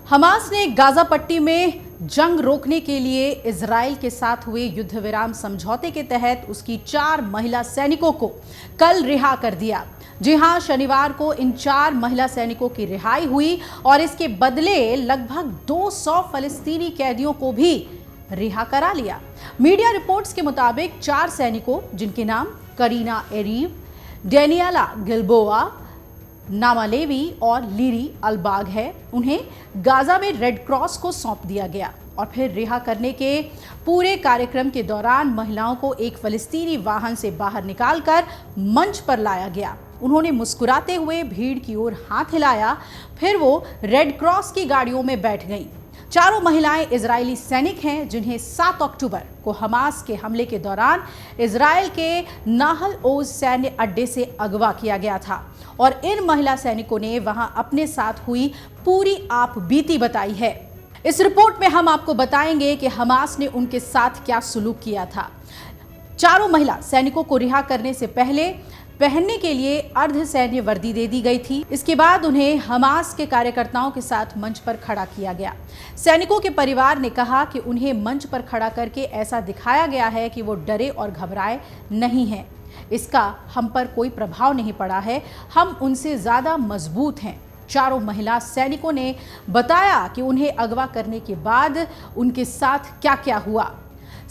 Hamas ने Gaza पट्टी में जंग रोकने के लिए इजराइल के साथ हुए युद्ध विराम समझौते के तहत उसकी 4 महिला सैनिकों को कल रिहा कर दिया। जी हां, शनिवार को इन 4 महिला सैनिकों की रिहाई हुई और इसके बदले लगभग 200 फलस्तीनी कैदियों को भी रिहा करा लिया। मीडिया रिपोर्ट्स के मुताबिक 4 सैनिकों, जिनके नाम करीना एरीव, डेनियला गिल्बोआ, नामा लेवी और लीरी अलबाग है, उन्हें गाजा में रेड क्रॉस को सौंप दिया गया और फिर रिहा करने के पूरे कार्यक्रम के दौरान महिलाओं को एक फलस्तीनी वाहन से बाहर निकालकर मंच पर लाया गया। उन्होंने मुस्कुराते हुए भीड़ की ओर हाथ हिलाया, फिर वो रेड क्रॉस की गाड़ियों में बैठ गईं। चारों महिलाएं इजरायली सैनिक हैं, जिन्हें 7 अक्टूबर को हमास के हमले के दौरान इजराइल के नाहल ओज सैन्य अड्डे से अगवा किया गया था और इन महिला सैनिकों ने वहां अपने साथ हुई पूरी आप बीती बताई है। इस रिपोर्ट में हम आपको बताएंगे कि हमास ने उनके साथ क्या सुलूक किया था। चारों महिला सैनिकों को रिहा करने से पहले पहनने के लिए अर्ध सैन्य वर्दी दे दी गई थी। इसके बाद उन्हें हमास के कार्यकर्ताओं के साथ मंच पर खड़ा किया गया। सैनिकों के परिवार ने कहा कि उन्हें मंच पर खड़ा करके ऐसा दिखाया गया है कि वो डरे और घबराए नहीं हैं। इसका हम पर कोई प्रभाव नहीं पड़ा है, हम उनसे ज्यादा मजबूत हैं। चारों महिला सैनिकों ने बताया कि उन्हें अगवा करने के बाद उनके साथ क्या क्या हुआ।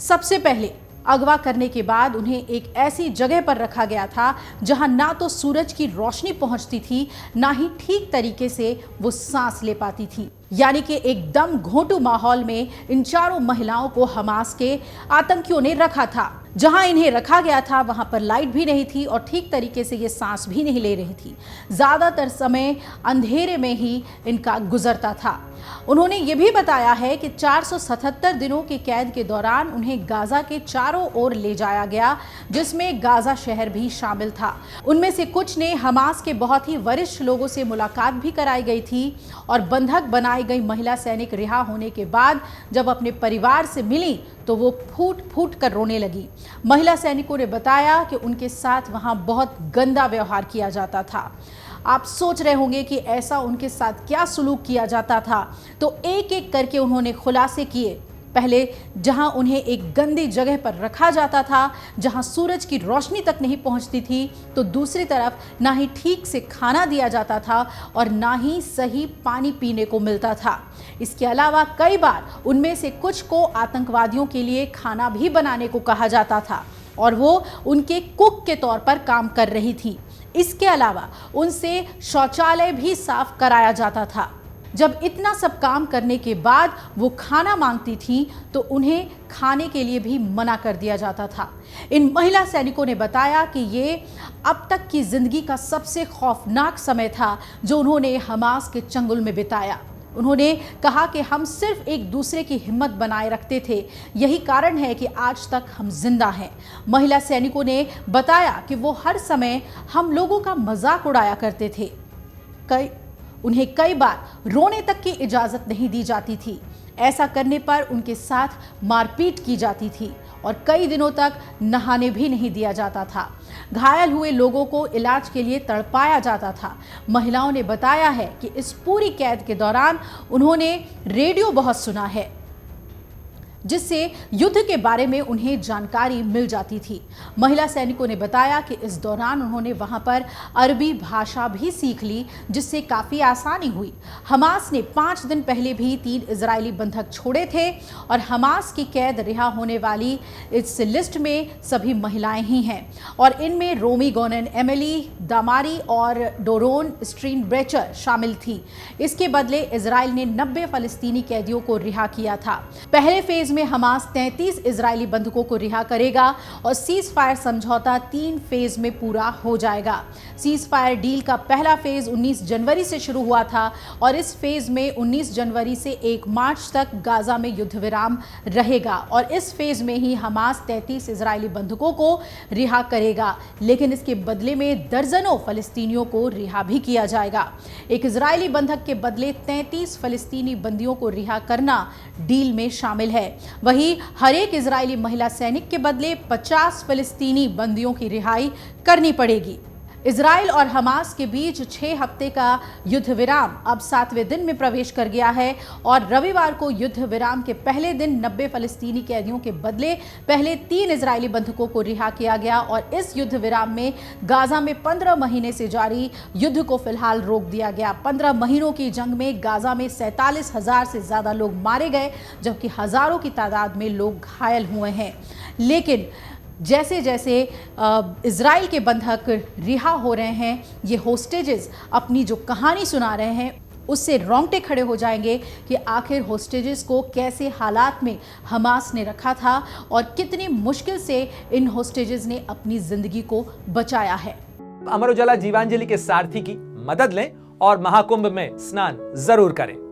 सबसे पहले अगवा करने के बाद उन्हें एक ऐसी जगह पर रखा गया था जहां ना तो सूरज की रोशनी पहुंचती थी, ना ही ठीक तरीके से वो सांस ले पाती थी। यानी कि एकदम घोंटू माहौल में इन चारों महिलाओं को हमास के आतंकियों ने रखा था। जहां इन्हें रखा गया था वहां पर लाइट भी नहीं थी और ठीक तरीके से ये सांस भी नहीं ले रही थी। ज्यादातर समय अंधेरे में ही इनका गुजरता था। उन्होंने ये भी बताया है कि 477 दिनों की कैद के दौरान उन्हें गाजा के चारों ओर ले जाया गया, जिसमें गाजा शहर भी शामिल था। उनमें से कुछ ने हमास के बहुत ही वरिष्ठ लोगों से मुलाकात भी कराई गई थी और बंधक बनाई गई महिला सैनिक रिहा होने के बाद जब अपने परिवार से मिली तो वो फूट फूट कर रोने लगी। महिला सैनिकों ने बताया कि उनके साथ वहां बहुत गंदा व्यवहार किया जाता था। आप सोच रहे होंगे कि ऐसा उनके साथ क्या सुलूक किया जाता था, तो एक एक करके उन्होंने खुलासे किए। पहले जहां उन्हें एक गंदी जगह पर रखा जाता था, जहां सूरज की रोशनी तक नहीं पहुंचती थी, तो दूसरी तरफ ना ही ठीक से खाना दिया जाता था और ना ही सही पानी पीने को मिलता था। इसके अलावा कई बार उनमें से कुछ को आतंकवादियों के लिए खाना भी बनाने को कहा जाता था और वो उनके कुक के तौर पर काम कर रही थी। इसके अलावा उनसे शौचालय भी साफ कराया जाता था। जब इतना सब काम करने के बाद वो खाना मांगती थी तो उन्हें खाने के लिए भी मना कर दिया जाता था। इन महिला सैनिकों ने बताया कि ये अब तक की जिंदगी का सबसे खौफनाक समय था जो उन्होंने हमास के चंगुल में बिताया। उन्होंने कहा कि हम सिर्फ एक दूसरे की हिम्मत बनाए रखते थे, यही कारण है कि आज तक हम जिंदा हैं। महिला सैनिकों ने बताया कि वो हर समय हम लोगों का मजाक उड़ाया करते थे। उन्हें कई बार रोने तक की इजाजत नहीं दी जाती थी। ऐसा करने पर उनके साथ मारपीट की जाती थी और कई दिनों तक नहाने भी नहीं दिया जाता था। घायल हुए लोगों को इलाज के लिए तड़पाया जाता था। महिलाओं ने बताया है कि इस पूरी कैद के दौरान उन्होंने रेडियो बहुत सुना है, जिससे युद्ध के बारे में उन्हें जानकारी मिल जाती थी। महिला सैनिकों ने बताया कि इस दौरान उन्होंने वहां पर अरबी भाषा भी सीख ली, जिससे काफ़ी आसानी हुई। हमास ने 5 दिन पहले भी 3 इजरायली बंधक छोड़े थे और हमास की कैद रिहा होने वाली इस लिस्ट में सभी महिलाएं ही हैं और इनमें रोमी गोनेन एमिली दामारी और डोरोन स्ट्रीन ब्रेचर शामिल थी। इसके बदले इजराइल ने 90 फलस्तीनी कैदियों को रिहा किया था। पहले फेज में हमास 33 इजरायली बंधकों को रिहा करेगा और सीज फायर समझौता 3 फेज में पूरा हो जाएगा। सीज फायर डील का पहला फेज 19 जनवरी से शुरू हुआ था और इस फेज में 19 जनवरी से 1 मार्च तक गाजा में युद्ध विराम रहेगा और इस फेज में ही हमास 33 इजरायली बंधकों को रिहा करेगा, लेकिन इसके बदले में दर्जनों फलस्तीनियों को रिहा भी किया जाएगा। एक इजरायली बंधक के बदले 33 फलस्तीनी बंदियों को रिहा करना डील में शामिल है। वहीं हर एक इजरायली महिला सैनिक के बदले 50 फिलिस्तीनी बंदियों की रिहाई करनी पड़ेगी। इजराइल और हमास के बीच 6 हफ्ते का युद्ध विराम अब 7वें दिन में प्रवेश कर गया है और रविवार को युद्ध विराम के पहले दिन 90 फलस्तीनी कैदियों के बदले पहले 3 इजरायली बंधकों को रिहा किया गया और इस युद्ध विराम में गाजा में 15 महीने से जारी युद्ध को फिलहाल रोक दिया गया। 15 महीनों की जंग में गाजा में 47,000 से ज्यादा लोग मारे गए, जबकि हजारों की तादाद में लोग घायल हुए हैं। लेकिन जैसे जैसे इजराइल के बंधक रिहा हो रहे हैं, ये होस्टेजेस अपनी जो कहानी सुना रहे हैं, उससे रोंगटे खड़े हो जाएंगे कि आखिर होस्टेजेस को कैसे हालात में हमास ने रखा था और कितनी मुश्किल से इन होस्टेजेस ने अपनी जिंदगी को बचाया है। अमर उजाला जीवांजलि के सारथी की मदद लें और महाकुंभ में स्नान जरूर करें।